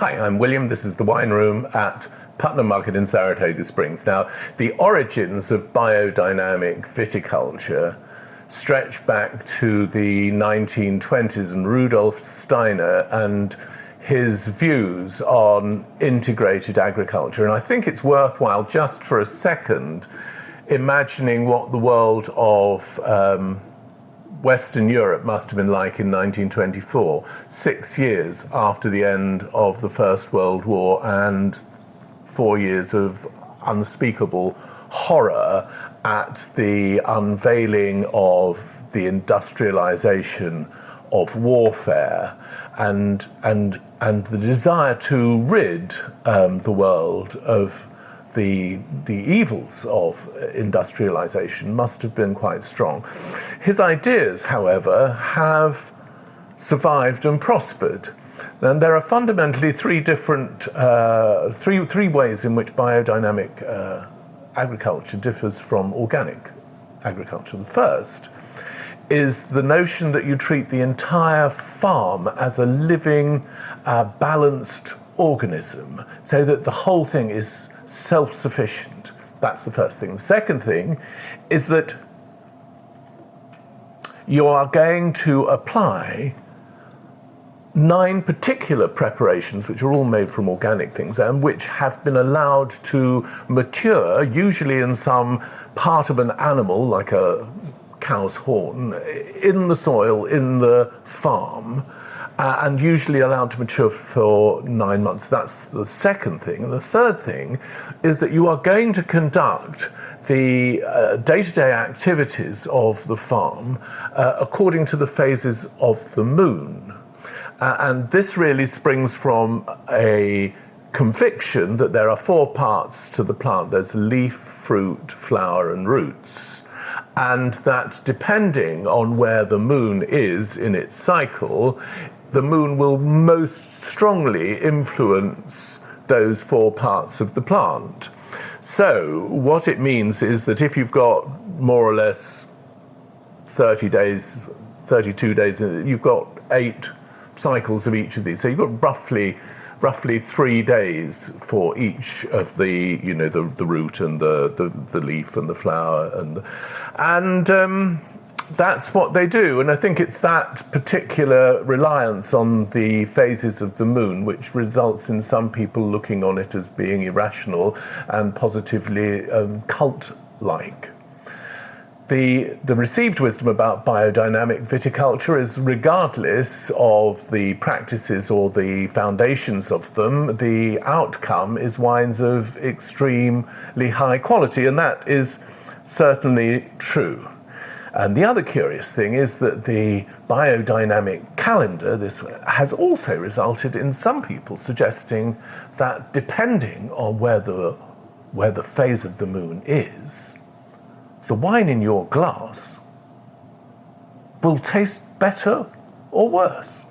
Hi, I'm William. This is the Wine Room at Putnam Market in Saratoga Springs. Now, the origins of biodynamic viticulture stretch back to the 1920s and Rudolf Steiner and his views on integrated agriculture. And I think it's worthwhile just for a second imagining what the world of Western Europe must have been like in 1924, 6 years after the end of the First World War and 4 years of unspeakable horror at the unveiling of the industrialization of warfare and the desire to rid the world of the evils of industrialization must have been quite strong. His ideas, however, have survived and prospered. And there are fundamentally three ways in which biodynamic agriculture differs from organic agriculture. The first is the notion that you treat the entire farm as a living, balanced organism, so that the whole thing is self-sufficient. That's the first thing. The second thing is that you are going to apply 9 particular preparations, which are all made from organic things and which have been allowed to mature, usually in some part of an animal, like a cow's horn, in the soil, in the farm, and usually allowed to mature for 9 months. That's the second thing. And the third thing is that you are going to conduct the day-to-day activities of the farm according to the phases of the moon. And this really springs from a conviction that there are 4 parts to the plant. There's leaf, fruit, flower, and roots. And that depending on where the moon is in its cycle, the moon will most strongly influence those 4 parts of the plant. So what it means is that if you've got more or less 30 days, 32 days, you've got 8 cycles of each of these. So you've got roughly 3 days for each of the root and the leaf and the flower and that's what they do. And I think it's that particular reliance on the phases of the moon which results in some people looking on it as being irrational and positively cult-like. The received wisdom about biodynamic viticulture is, regardless of the practices or the foundations of them, the outcome is wines of extremely high quality, and that is certainly true. And the other curious thing is that the biodynamic calendar, this has also resulted in some people suggesting that depending on where the phase of the moon is, the wine in your glass will taste better or worse.